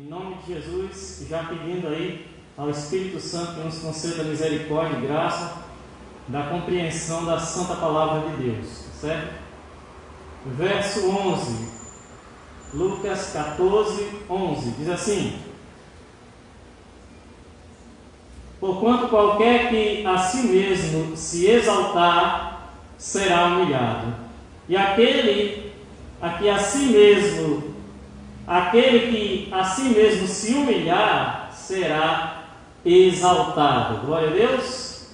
Em nome de Jesus, já pedindo aí ao Espírito Santo que nos conceda misericórdia e graça da compreensão da Santa Palavra de Deus, certo? Verso 11, Lucas 14, 11, diz assim: porquanto qualquer que a si mesmo se exaltar, será humilhado, e aquele que a si mesmo se humilhar, será exaltado. Glória a Deus.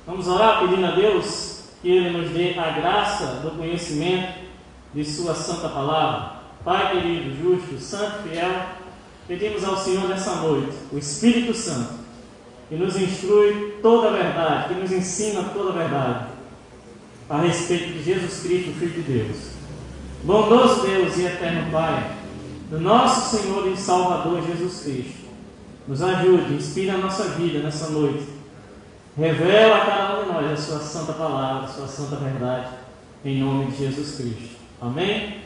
Vamos orar pedindo a Deus que Ele nos dê a graça do conhecimento de Sua Santa Palavra. Pai querido, justo, santo, fiel, pedimos ao Senhor nessa noite o Espírito Santo, que nos instrui toda a verdade, que nos ensina toda a verdade a respeito de Jesus Cristo, o Filho de Deus. Bondoso Deus e eterno Pai, do nosso Senhor e Salvador Jesus Cristo, nos ajude, inspira a nossa vida nessa noite, revela a cada um de nós a Sua Santa Palavra, a Sua Santa Verdade, em nome de Jesus Cristo. Amém?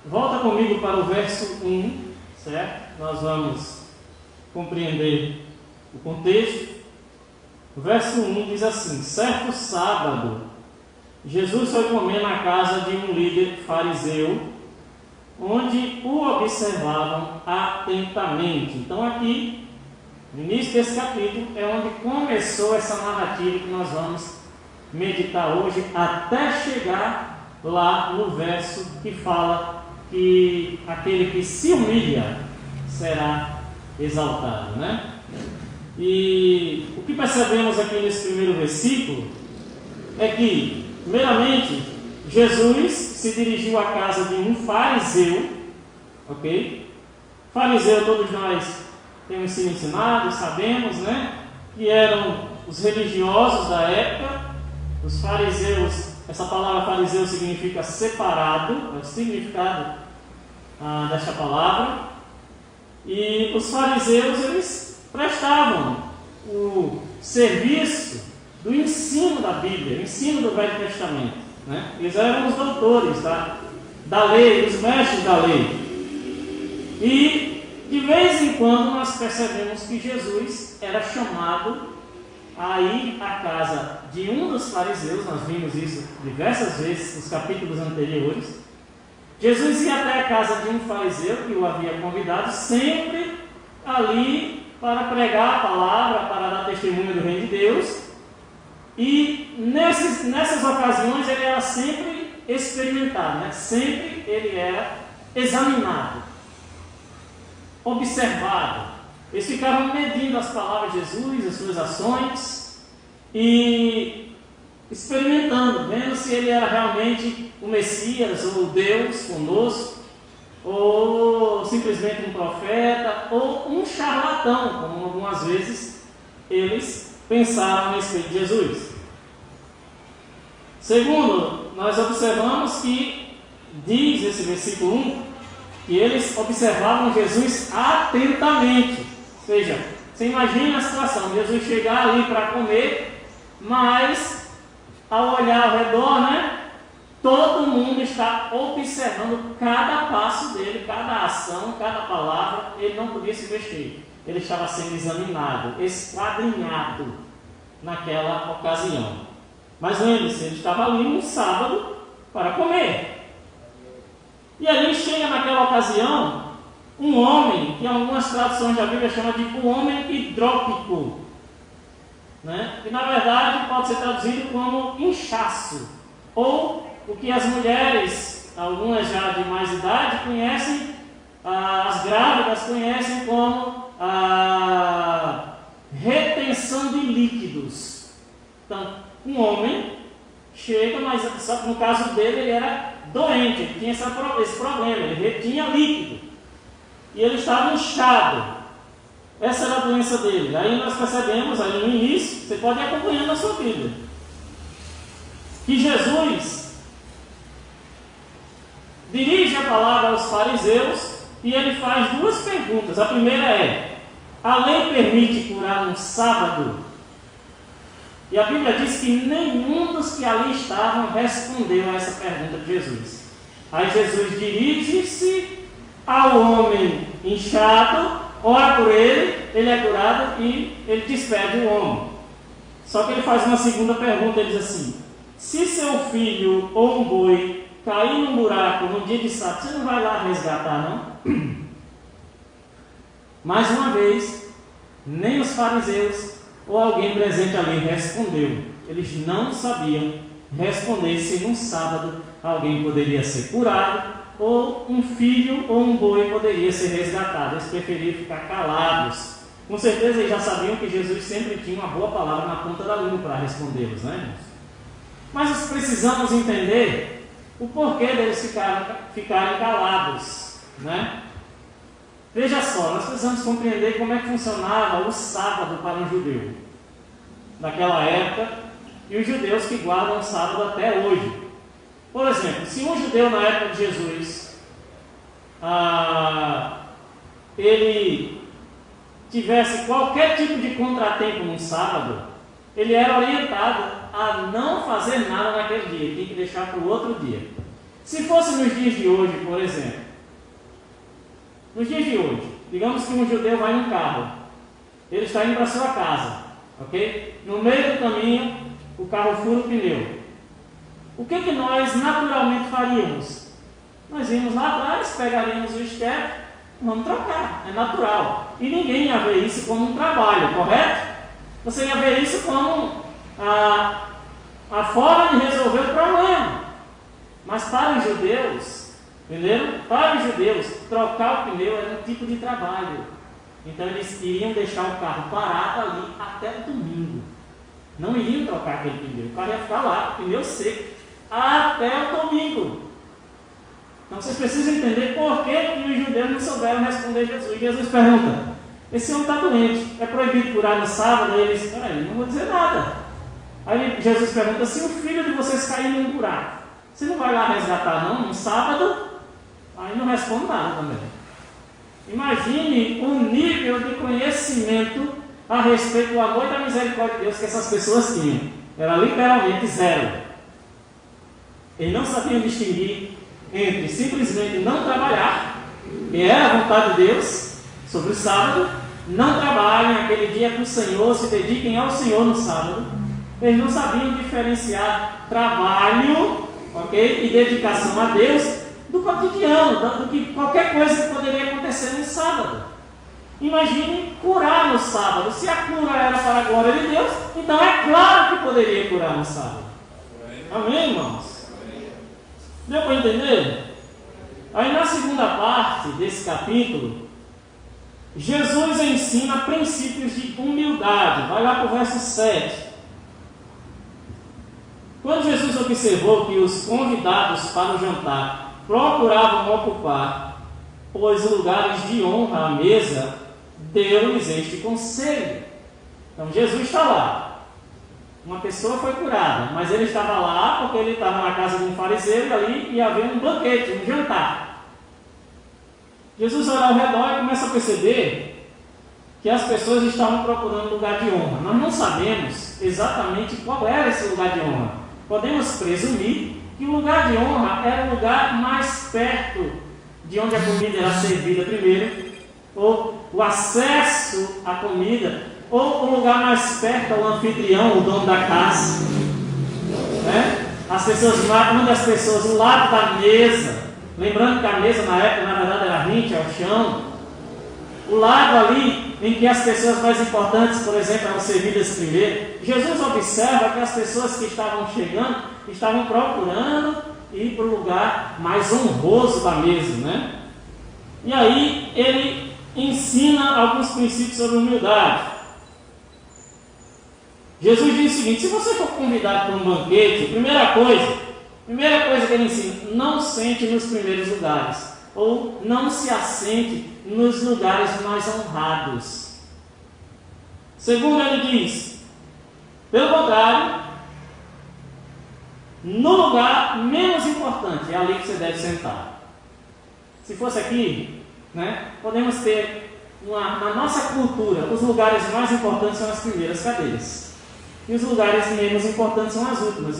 Volta comigo para o verso 1, certo? Nós vamos compreender o contexto. O verso 1 diz assim: certo sábado, Jesus foi comer na casa de um líder fariseu, onde o observavam atentamente. Então aqui, no início desse capítulo, é onde começou essa narrativa que nós vamos meditar hoje, até chegar lá no verso que fala que aquele que se humilha será exaltado, né? E o que percebemos aqui nesse primeiro versículo é que, primeiramente, Jesus se dirigiu à casa de um fariseu, ok? Fariseu, todos nós temos sido ensinados, sabemos, né? Que eram os religiosos da época. Os fariseus, essa palavra fariseu significa separado, é o significado desta palavra. E os fariseus, eles prestavam o serviço do ensino da Bíblia, o ensino do Velho Testamento, né? Eles eram os doutores da lei, os mestres da lei. E de vez em quando nós percebemos que Jesus era chamado a ir à casa de um dos fariseus. Nós vimos isso diversas vezes nos capítulos anteriores. Jesus ia até a casa de um fariseu que o havia convidado, sempre ali para pregar a palavra, para dar testemunho do reino de Deus. E nessas ocasiões ele era sempre experimentado, né? Sempre ele era examinado, observado. Eles ficavam medindo as palavras de Jesus, as suas ações, e experimentando, vendo se ele era realmente o Messias, ou Deus conosco, ou simplesmente um profeta, ou um charlatão, como algumas vezes eles pensaram a respeito de Jesus. Segundo, nós observamos que diz esse versículo 1, que eles observavam Jesus atentamente. Ou seja, você imagina a situação, Jesus chegar ali para comer, mas ao olhar ao redor, né, todo mundo está observando cada passo dele, cada ação, cada palavra. Ele não podia se vestir, ele estava sendo examinado, esquadrinhado naquela ocasião. Mas lembre-se, ele estava ali no sábado para comer. E ali chega naquela ocasião um homem, que em algumas traduções da Bíblia chama de o homem hidrópico, né? Que na verdade pode ser traduzido como inchaço, ou o que as mulheres, algumas já de mais idade, conhecem, as grávidas conhecem como a retenção de líquidos. Então, um homem chega, mas só que no caso dele ele era doente, ele tinha esse problema, ele retinha líquido. E ele estava inchado. Essa era a doença dele. Aí nós percebemos, aí no início, você pode ir acompanhando na sua Bíblia, que Jesus dirige a palavra aos fariseus e ele faz duas perguntas. A primeira é: a lei permite curar no sábado? E a Bíblia diz que nenhum dos que ali estavam respondeu a essa pergunta de Jesus. Aí Jesus dirige-se ao homem inchado, ora por ele, ele é curado e ele despede o homem. Só que ele faz uma segunda pergunta, ele diz assim: se seu filho ou um boi cair num buraco no dia de sábado, você não vai lá resgatar, não? Mais uma vez, nem os fariseus ou alguém presente ali respondeu. Eles não sabiam responder se num sábado alguém poderia ser curado ou um filho ou um boi poderia ser resgatado. Eles preferiam ficar calados. Com certeza eles já sabiam que Jesus sempre tinha uma boa palavra na ponta da língua para respondê-los, né, irmãos? Mas nós precisamos entender o porquê deles ficarem calados, né? Veja só, nós precisamos compreender como é que funcionava o sábado para um judeu naquela época e os judeus que guardam o sábado até hoje. Por exemplo, se um judeu na época de Jesus ele tivesse qualquer tipo de contratempo no sábado, ele era orientado a não fazer nada naquele dia, tinha que deixar para o outro dia. Se fosse nos dias de hoje, por exemplo, nos dias de hoje, digamos que um judeu vai num carro, ele está indo para sua casa, ok? No meio do caminho, o carro fura o pneu. O que nós naturalmente faríamos? Nós íamos lá atrás, pegaríamos o step, vamos trocar, é natural. E ninguém ia ver isso como um trabalho, correto? Você ia ver isso como a forma de resolver o problema. Mas para os judeus, entenderam? Para os judeus, trocar o pneu era um tipo de trabalho. Então eles iriam deixar o carro parado ali até o domingo. Não iriam trocar aquele pneu. O carro ia ficar lá, o pneu seco, até o domingo. Então vocês precisam entender por que os judeus não souberam responder Jesus. Jesus pergunta: esse homem está doente, é proibido curar no sábado? Aí eles: peraí, não vou dizer nada. Aí Jesus pergunta: se o filho de vocês cair num buraco, você não vai lá resgatar não, no sábado? Aí não responde nada também. Imagine o nível de conhecimento a respeito do amor e da misericórdia de Deus que essas pessoas tinham. Era literalmente zero. Eles não sabiam distinguir entre simplesmente não trabalhar, que era a vontade de Deus, sobre o sábado, não trabalhem aquele dia para o Senhor, se dediquem ao Senhor no sábado. Eles não sabiam diferenciar trabalho, ok, e dedicação a Deus do cotidiano, do que qualquer coisa que poderia acontecer no sábado. Imagine curar no sábado. Se a cura era para a glória de Deus, então é claro que poderia curar no sábado. Amém, irmãos? Deu para entender? Aí na segunda parte desse capítulo, Jesus ensina princípios de humildade. Vai lá para o verso 7. Quando Jesus observou que os convidados para o jantar procuravam ocupar, pois lugares de honra à mesa, deu-lhes este conselho. Então Jesus está lá. Uma pessoa foi curada, mas ele estava lá porque ele estava na casa de um fariseu e ali ia haver um banquete, um jantar. Jesus olha ao redor e começa a perceber que as pessoas estavam procurando lugar de honra. Nós não sabemos exatamente qual era esse lugar de honra. Podemos presumir que o lugar de honra era o lugar mais perto de onde a comida era servida primeiro, ou o acesso à comida, ou o lugar mais perto ao anfitrião, o dono da casa, né? As pessoas, uma das pessoas, o lado da mesa, lembrando que a mesa na época na verdade era rente ao chão, o lado ali em que as pessoas mais importantes, por exemplo, eram servidas primeiro. Jesus observa que as pessoas que estavam chegando estavam procurando ir para o lugar mais honroso da mesa, né? E aí ele ensina alguns princípios sobre humildade. Jesus diz o seguinte: se você for convidado para um banquete, primeira coisa que ele ensina: não sente nos primeiros lugares, ou não se assente nos lugares mais honrados. Segundo, ele diz, pelo contrário, no lugar menos importante, é ali que você deve sentar. Se fosse aqui, né, podemos ter na nossa cultura, os lugares mais importantes são as primeiras cadeiras. E os lugares menos importantes são as últimas.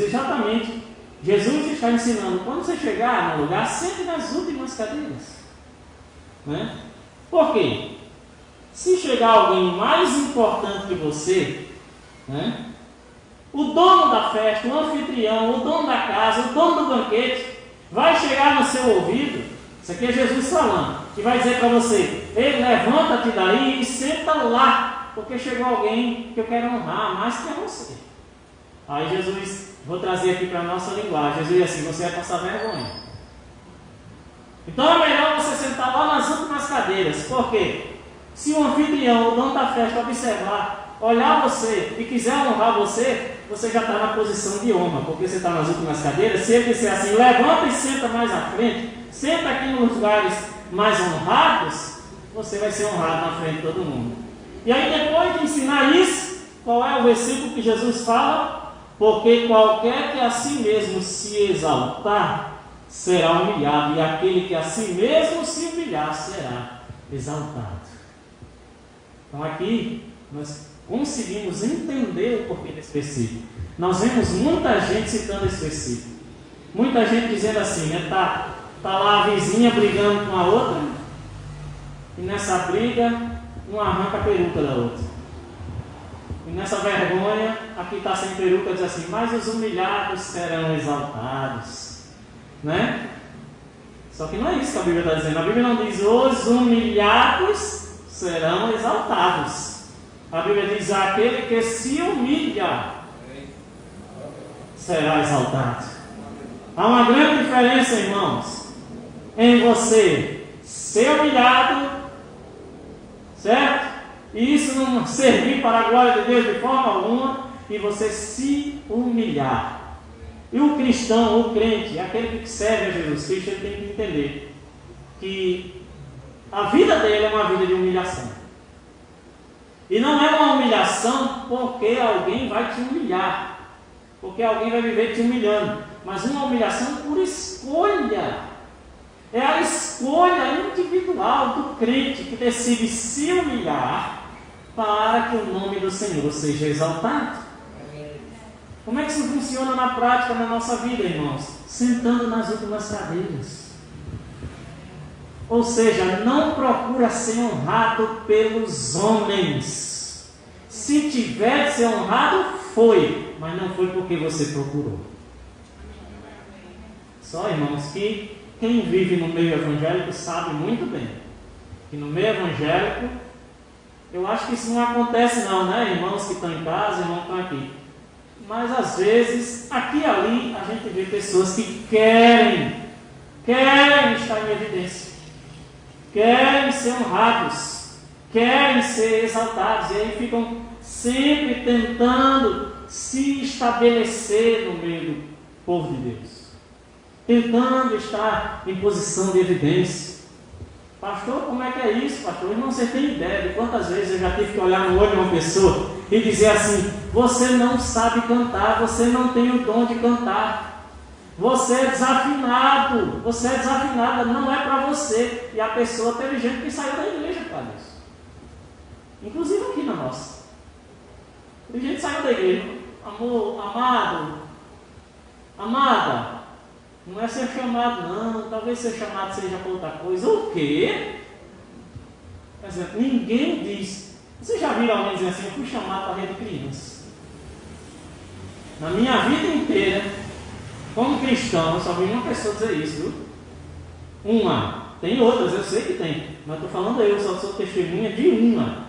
Né? Por quê? Se chegar alguém mais importante que você, né? O dono da festa, o anfitrião, o dono da casa, o dono do banquete, vai chegar no seu ouvido, isso aqui é Jesus falando, e vai dizer para você: ei, levanta-te daí e senta lá, porque chegou alguém que eu quero honrar mais que a você. Aí Jesus, vou trazer aqui para a nossa linguagem, Jesus diz assim: você vai passar vergonha. Então é melhor você sentar lá nas últimas cadeiras. Por quê? Se o anfitrião, o dono da festa, observar, olhar você e quiser honrar você, você já está na posição de honra, porque você está nas últimas cadeiras. Se ele disser assim: levanta e senta mais à frente, senta aqui nos lugares mais honrados, você vai ser honrado na frente de todo mundo. E aí, depois de ensinar isso, qual é o versículo que Jesus fala? Porque qualquer que a si mesmo se exaltar será humilhado, e aquele que a si mesmo se humilhar será exaltado. Então aqui nós conseguimos entender o porquê desse versículo. Nós vemos muita gente citando esse versículo. Muita gente dizendo assim, né? Tá lá a vizinha brigando com a outra, e nessa briga um arranca a peruca da outra. E nessa vergonha, aqui está sem peruca, diz assim: mas os humilhados serão exaltados. Né? Só que não é isso que a Bíblia está dizendo. A Bíblia não diz: os humilhados serão exaltados. A Bíblia diz: aquele que se humilha será exaltado. Há uma grande diferença, irmãos, em você ser humilhado, certo? E isso não servir para a glória de Deus de forma alguma, e você se humilhar. E o cristão, o crente, aquele que serve a Jesus Cristo, ele tem que entender que a vida dele é uma vida de humilhação. E não é uma humilhação porque alguém vai te humilhar, porque alguém vai viver te humilhando, mas uma humilhação por escolha. É a escolha individual do crente que decide se humilhar para que o nome do Senhor seja exaltado. Como é que isso funciona na prática, na nossa vida, irmãos? Sentando nas últimas cadeiras. Ou seja, não procura ser honrado pelos homens. Se tiver de ser honrado, foi, mas não foi porque você procurou. Só, irmãos, que quem vive no meio evangélico sabe muito bem que no meio evangélico, eu acho que isso não acontece não, né? Irmãos que estão em casa, irmãos que estão aqui. Mas às vezes, aqui e ali, a gente vê pessoas que querem estar em evidência, querem ser honrados, querem ser exaltados, e aí ficam sempre tentando se estabelecer no meio do povo de Deus, tentando estar em posição de evidência. Pastor, como é que é isso, pastor? Irmão, você tem ideia de quantas vezes eu já tive que olhar no olho de uma pessoa e dizer assim: você não sabe cantar, você não tem o dom de cantar, você é desafinada, não é para você. E a pessoa teve gente que saiu da igreja para isso, inclusive aqui na nossa. Tem gente que saiu da igreja: amor, amada, não é ser chamado não, talvez ser chamado seja para outra coisa. O quê? Por exemplo, ninguém diz. Vocês já viram alguém dizer assim: eu fui chamado para a rede de criança? Na minha vida inteira, como cristão, eu só vi uma pessoa dizer isso, viu? Uma. Tem outras, eu sei que tem, mas estou falando eu, só sou testemunha de uma.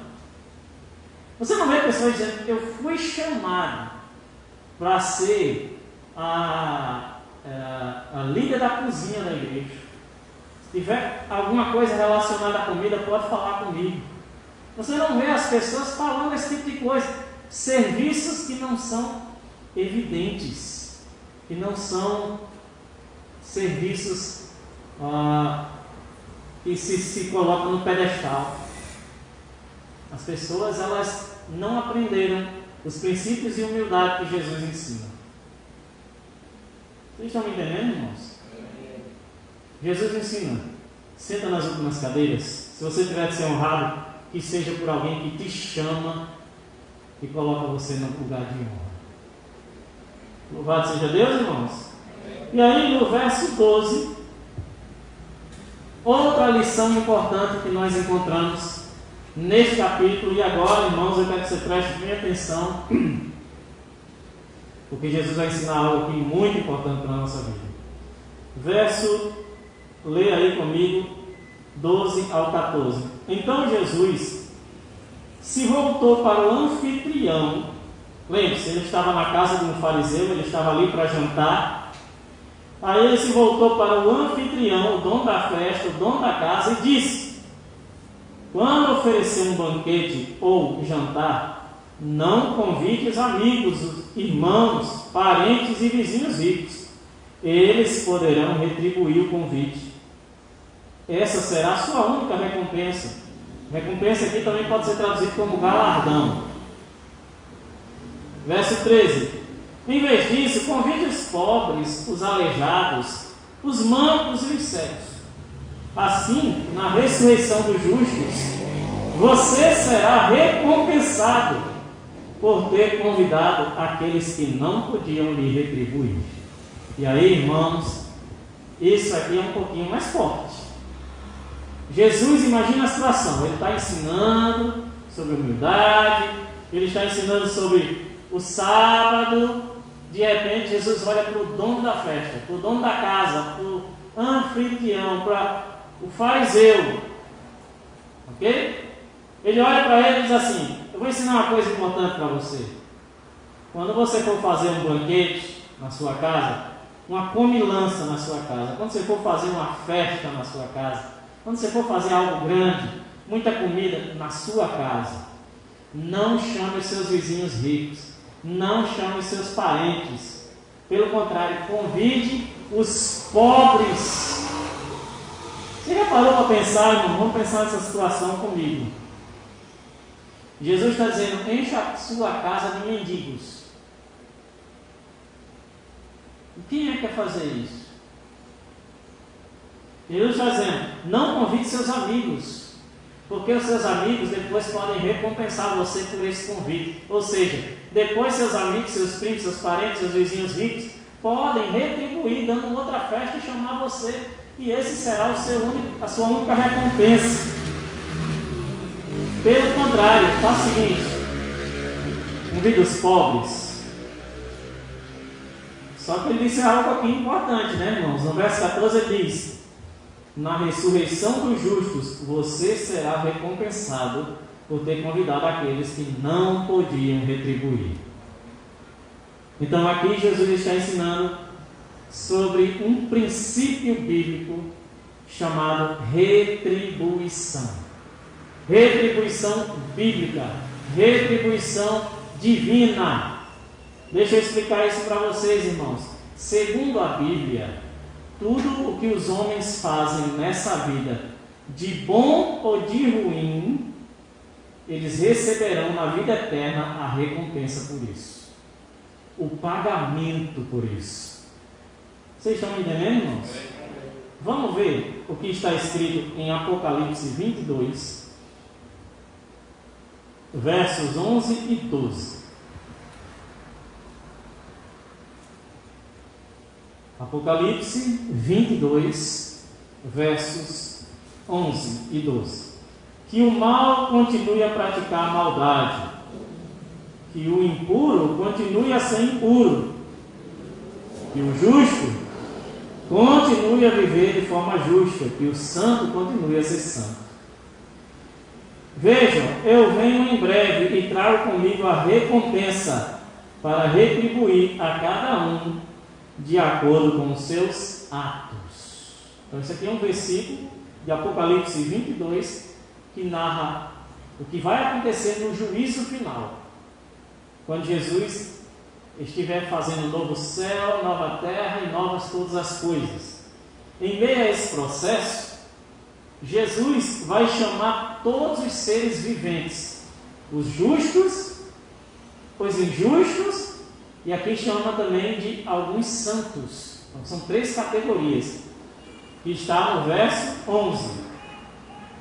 Você não vê pessoas dizendo: eu fui chamado para ser a líder da cozinha da igreja. Se tiver alguma coisa relacionada à comida, pode falar comigo. Você não vê as pessoas falando esse tipo de coisa. Serviços que não são evidentes, que não são serviços que se colocam no pedestal. As pessoas, elas não aprenderam os princípios de humildade que Jesus ensina. Vocês estão me entendendo, irmãos? Jesus ensina: senta nas últimas cadeiras. Se você tiver de ser honrado, que seja por alguém que te chama e coloca você no lugar de honra. Louvado seja Deus, irmãos. E aí no verso 12, Outra lição importante que nós encontramos neste capítulo, e agora, irmãos, eu quero que você preste bem atenção, porque Jesus vai ensinar algo aqui muito importante para a nossa vida. Lê aí comigo, 12 ao 14. Então Jesus se voltou para o anfitrião. Lembre-se, ele estava na casa de um fariseu, ele estava ali para jantar. Aí ele se voltou para o anfitrião, o dono da festa, o dono da casa, e disse: quando oferecer um banquete ou jantar, não convide os amigos, os irmãos, parentes e vizinhos ricos. Eles poderão retribuir o convite. Essa será a sua única recompensa. Recompensa aqui também pode ser traduzido como galardão. Verso 13. Em vez disso, convide os pobres, os aleijados, os mancos e os cegos. Assim, na ressurreição dos justos, você será recompensado por ter convidado aqueles que não podiam lhe retribuir. E aí, irmãos, isso aqui é um pouquinho mais forte. Jesus, imagina a situação, ele está ensinando sobre humildade, ele está ensinando sobre o sábado. De repente, Jesus olha para o dono da festa, para o dono da casa, para o anfitrião, para o fariseu, ok? Ele olha para ele e diz assim: eu vou ensinar uma coisa importante para você. Quando você for fazer um banquete na sua casa, uma comilança na sua casa, quando você for fazer uma festa na sua casa, quando você for fazer algo grande, muita comida na sua casa, não chame os seus vizinhos ricos, não chame os seus parentes. Pelo contrário, convide os pobres. Você já parou para pensar, irmão? Vamos pensar nessa situação comigo. Jesus está dizendo: encha a sua casa de mendigos. E quem é que quer fazer isso? Jesus está dizendo: não convide seus amigos, porque os seus amigos depois podem recompensar você por esse convite. Ou seja, depois seus amigos, seus primos, seus parentes, seus vizinhos ricos podem retribuir dando outra festa e chamar você. E esse será a sua única recompensa. Pelo contrário, faça o seguinte: convide os pobres. Só que ele disse algo aqui importante, né, irmãos? No verso 14 ele diz: na ressurreição dos justos, você será recompensado por ter convidado aqueles que não podiam retribuir. Então aqui Jesus está ensinando sobre um princípio bíblico chamado retribuição. Retribuição bíblica, retribuição divina. Deixa eu explicar isso para vocês, irmãos. Segundo a Bíblia, tudo o que os homens fazem nessa vida, de bom ou de ruim, eles receberão na vida eterna a recompensa por isso, o pagamento por isso. Vocês estão me entendendo, irmãos? Vamos ver o que está escrito em Apocalipse 22, versos 11 e 12. Apocalipse 22, versos 11 e 12. Que o mal continue a praticar a maldade, que o impuro continue a ser impuro, que o justo continue a viver de forma justa, que o santo continue a ser santo. Vejam, eu venho em breve e trago comigo a recompensa para retribuir a cada um de acordo com os seus atos. Então isso aqui é um versículo de Apocalipse 22 que narra o que vai acontecer no juízo final, quando Jesus estiver fazendo novo céu, nova terra e novas todas as coisas. Em meio a esse processo, Jesus vai chamar todos os seres viventes, os justos, os injustos, e aqui chama também de alguns santos. Então, são 3 categorias, que está no verso 11.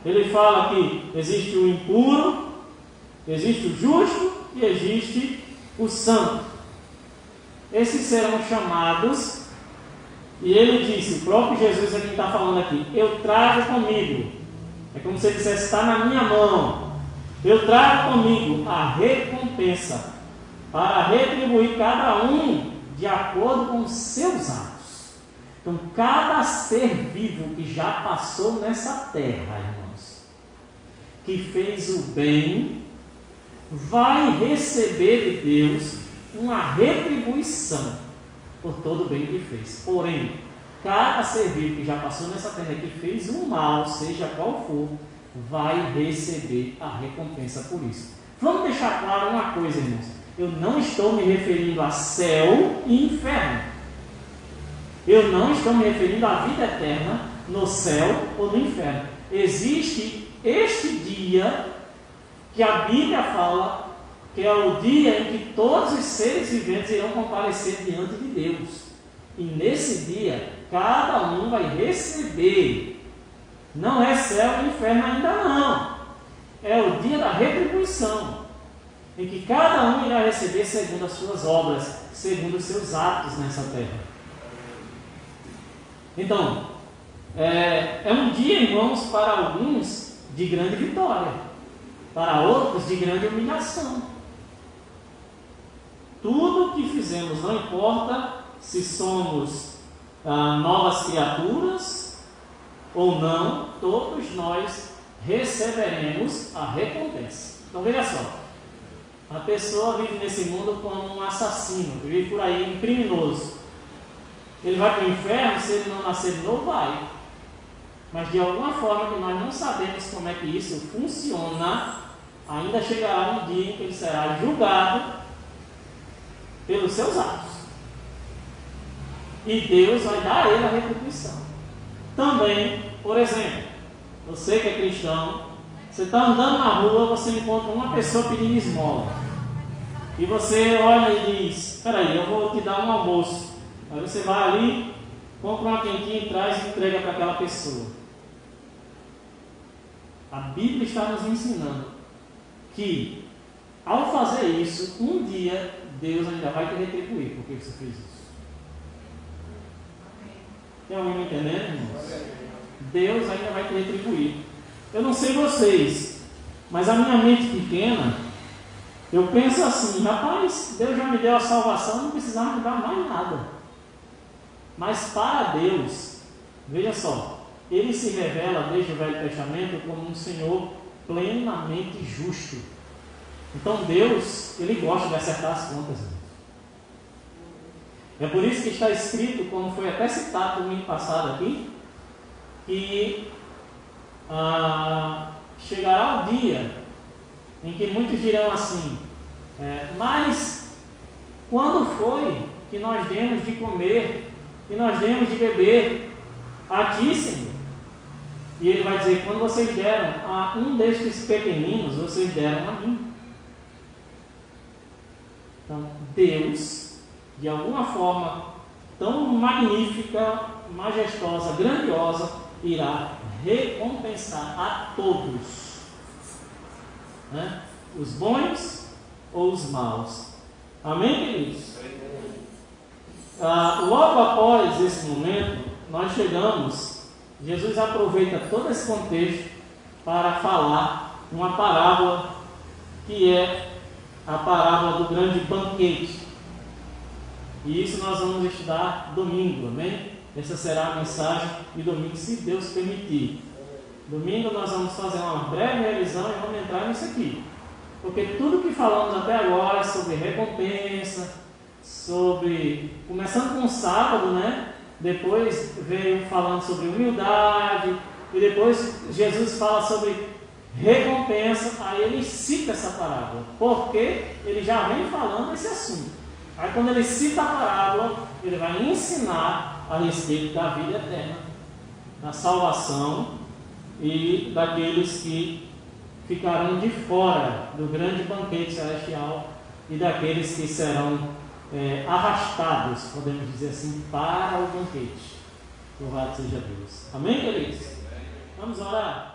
Ele fala que existe o impuro, existe o justo e existe o santo. Esses serão chamados E ele disse, o próprio Jesus é quem está falando aqui, eu trago comigo, é como se ele dissesse, está na minha mão, eu trago comigo a recompensa, para retribuir cada um de acordo com os seus atos. Então, cada ser vivo que já passou nessa terra, irmãos, que fez o bem, vai receber de Deus uma retribuição por todo o bem que fez. Porém, cada ser vivo que já passou nessa terra que fez um mal, seja qual for, vai receber a recompensa por isso. Vamos deixar claro uma coisa, irmãos. Eu não estou me referindo a céu e inferno. Eu não estou me referindo à vida eterna no céu ou no inferno. Existe este dia que a Bíblia fala que é o dia em que todos os seres viventes irão comparecer diante de Deus. E nesse dia, cada um vai receber. Não é céu e inferno ainda não. É o dia da retribuição, em que cada um irá receber segundo as suas obras, segundo os seus atos nessa terra. Então, é um dia, irmãos, para alguns de grande vitória, para outros de grande humilhação. Tudo que fizemos, não importa se somos novas criaturas ou não, todos nós receberemos a recompensa. Então veja só, a pessoa vive nesse mundo como um assassino, vive por aí, um criminoso. Ele vai para o inferno, se ele não nascer de novo, vai. Mas de alguma forma que nós não sabemos como é que isso funciona, ainda chegará um dia em que ele será julgado pelos seus atos. E Deus vai dar a ele a retribuição. Também, por exemplo, você que é cristão, você está andando na rua, você encontra uma pessoa pedindo esmola. E você olha e diz, espera aí, eu vou te dar um almoço. Aí você vai ali, compra uma quentinha e traz e entrega para aquela pessoa. A Bíblia está nos ensinando que, ao fazer isso, um dia Deus ainda vai te retribuir porque você fez isso. Tem alguém me entendendo, irmãos? Deus ainda vai te retribuir. Eu não sei vocês, mas a minha mente pequena, eu penso assim, rapaz, Deus já me deu a salvação, não precisava me dar mais nada. Mas para Deus, veja só, Ele se revela desde o Velho Testamento como um Senhor plenamente justo. Então Deus, Ele gosta de acertar as contas. É por isso que está escrito, como foi até citado no domingo passado aqui, que chegará o dia em que muitos dirão assim, mas quando foi que nós demos de comer, que nós demos de beber a ti, Senhor? E Ele vai dizer, quando vocês deram a um destes pequeninos, vocês deram a mim. Então, Deus, de alguma forma tão magnífica, majestosa, grandiosa, irá recompensar a todos, né? Os bons ou os maus. Amém, queridos? Logo após esse momento, nós chegamos, Jesus aproveita todo esse contexto para falar uma parábola que é a parábola do grande banquete. E isso nós vamos estudar domingo, amém? Essa será a mensagem de domingo, se Deus permitir. Domingo nós vamos fazer uma breve revisão e vamos entrar nisso aqui. Porque tudo que falamos até agora sobre recompensa, começando com o sábado, né? Depois veio falando sobre humildade, e depois Jesus fala sobre recompensa, aí ele cita essa parábola, porque ele já vem falando esse assunto. Aí quando ele cita a parábola, ele vai ensinar a respeito da vida eterna, da salvação e daqueles que ficarão de fora do grande banquete celestial e daqueles que serão arrastados, podemos dizer assim, para o banquete. Louvado seja Deus. Amém, queridos? Vamos orar.